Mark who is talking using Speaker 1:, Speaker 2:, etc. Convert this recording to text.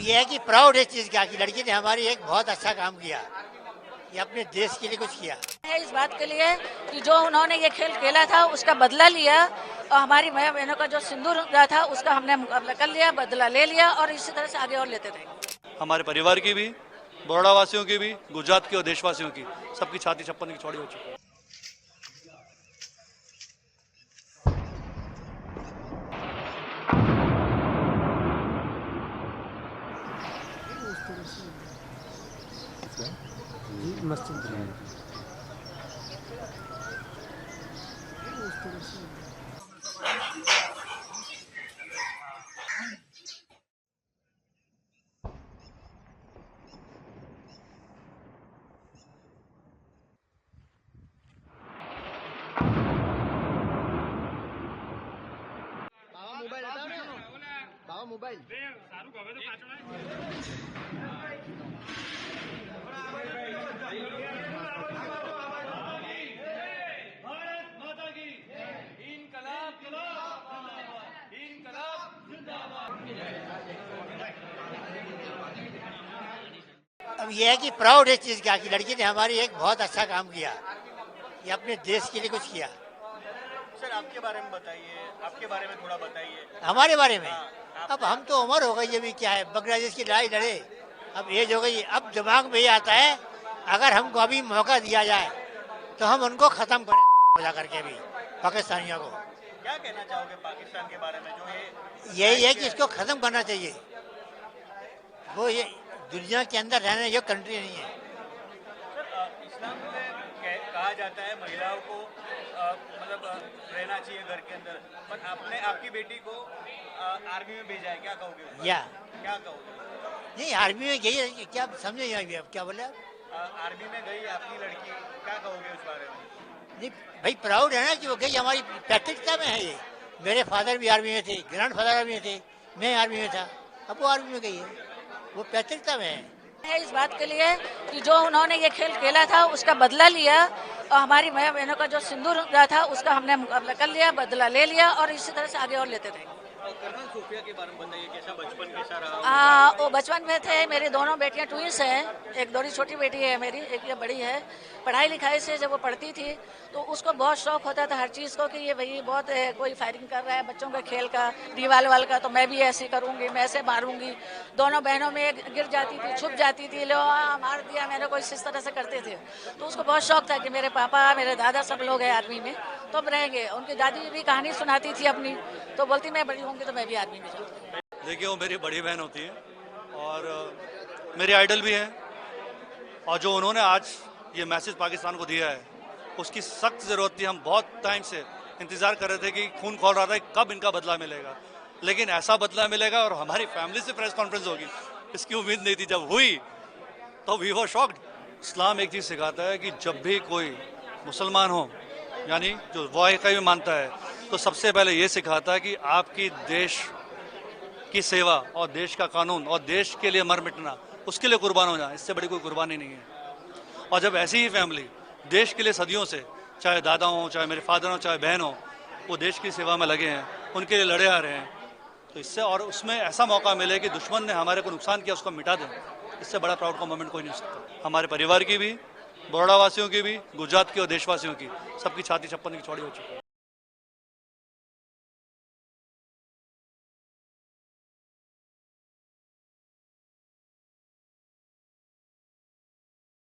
Speaker 1: ये है कि प्राउड है चीज का कि लड़की ने हमारी एक बहुत अच्छा काम किया, ये अपने देश के लिए कुछ किया
Speaker 2: है। इस बात के लिए कि जो उन्होंने ये खेल खेला था उसका बदला लिया और हमारी माँ बहनों का जो सिंदूर था उसका हमने मुकाबला कर लिया, बदला ले लिया और इसी तरह से आगे और लेते रहेंगे।
Speaker 3: हमारे परिवार की भी, बड़ौदा वासियों की भी, गुजरात की और देशवासियों की, सबकी छाती 56 की चौड़ी हो चुकी है।
Speaker 4: मोबाइल
Speaker 1: अब ये है कि प्राउड है चीज का कि लड़की ने हमारी एक बहुत अच्छा काम किया, ये अपने देश के लिए कुछ किया।
Speaker 5: सर आपके बारे में बताइए, आपके बारे में थोड़ा बताइए।
Speaker 1: हमारे बारे में अब हम तो उम्र हो गई, अभी क्या है, बांग्लादेश की लड़ाई लड़े, अब एज हो गई, अब दिमाग में ये आता है अगर हमको अभी मौका दिया जाए तो हम उनको खत्म करें हो जा करके भी पाकिस्तानियों को।
Speaker 5: क्या कहना चाहोगे पाकिस्तान के बारे में, जो
Speaker 1: यही है कि इसको खत्म करना चाहिए, वो ये दुनिया के अंदर रहने योग्य कंट्री नहीं है।
Speaker 5: सर इस्लाम में कहा जाता है महिलाओं को मतलब रहना चाहिए घर के अंदर, पर आपने आपकी बेटी को आर्मी में भेजा है, क्या कहोगे?
Speaker 1: या
Speaker 5: क्या कहोगे?
Speaker 1: नहीं, आर्मी में गई है, क्या समझे अभी आप क्या बोले आप?
Speaker 5: आर्मी में गई आपकी लड़की, क्या कहोगे उस बारे में?
Speaker 1: नहीं भाई, प्राउड है ना कि वो गई, हमारी पैतृकता में है ये। मेरे फादर भी आर्मी में थे, ग्रैंड फादर आर्मी में थे, मैं आर्मी में था, अब वो आर्मी में गई है, वो पैतृकता में है।
Speaker 2: इस बात के लिए कि जो उन्होंने ये खेल खेला था उसका बदला लिया और हमारी माँ बहनों का जो सिंदूर था उसका हमने मुकाबला कर लिया, बदला ले लिया और इसी तरह से आगे और लेते रहेंगे।
Speaker 5: कर्नल सोफिया के बारे में बताइए, कैसा बचपन कैसा रहा?
Speaker 2: वो बचपन में थे, मेरी दोनों बेटियां ट्विंस हैं, एक थोड़ी छोटी बेटी है मेरी, एक ये बड़ी है। पढ़ाई लिखाई से जब वो पढ़ती थी तो उसको बहुत शौक होता था हर चीज़ को कि ये भाई बहुत कोई फायरिंग कर रहा है बच्चों के खेल का, दीवार वाल का, तो मैं भी ऐसे करूँगी, मैं ऐसे मारूंगी। दोनों बहनों में गिर जाती थी, छुप जाती थी, लो मार दिया मैंने, कोई इस तरह से करते थे। तो उसको बहुत शौक था कि मेरे पापा, मेरे दादा सब लोग हैं आर्मी में तो अब रहेंगे। उनकी दादी भी कहानी सुनाती थी अपनी, तो बोलती मैं बड़ी होंगी तो मैं भी आर्मी में जाऊँगी।
Speaker 3: देखिए, वो मेरी बड़ी बहन होती है और मेरी आइडल भी है, और जो उन्होंने आज ये मैसेज पाकिस्तान को दिया है उसकी सख्त ज़रूरत थी। हम बहुत टाइम से इंतज़ार कर रहे थे कि खून खौल रहा था कि कब इनका बदला मिलेगा, लेकिन ऐसा बदला मिलेगा और हमारी फैमिली से प्रेस कॉन्फ्रेंस होगी, इसकी उम्मीद नहीं थी। जब हुई तो वी वर शॉक्ड। इस्लाम एक चीज़ सिखाता है कि जब भी कोई मुसलमान हो, यानी जो वाहिद भी मानता है, तो सबसे पहले ये सिखाता है कि आपकी देश की सेवा और देश का कानून और देश के लिए मर मिटना, उसके लिए कुर्बान हो जाए, इससे बड़ी कोई कुर्बानी नहीं है। और जब ऐसी ही फैमिली देश के लिए सदियों से, चाहे दादा हो, चाहे मेरे फादर हो, चाहे बहन हो, वो देश की सेवा में लगे हैं, उनके लिए लड़े आ रहे हैं, तो इससे और उसमें ऐसा मौका मिले कि दुश्मन ने हमारे को नुकसान किया उसको मिटा दें, इससे बड़ा प्राउड का मोमेंट कोई नहीं हो सकता। हमारे परिवार की भी, बड़ौदा वासियों की भी, गुजरात की और देशवासियों की, सबकी छाती 56 की चौड़ी हो चुकी है।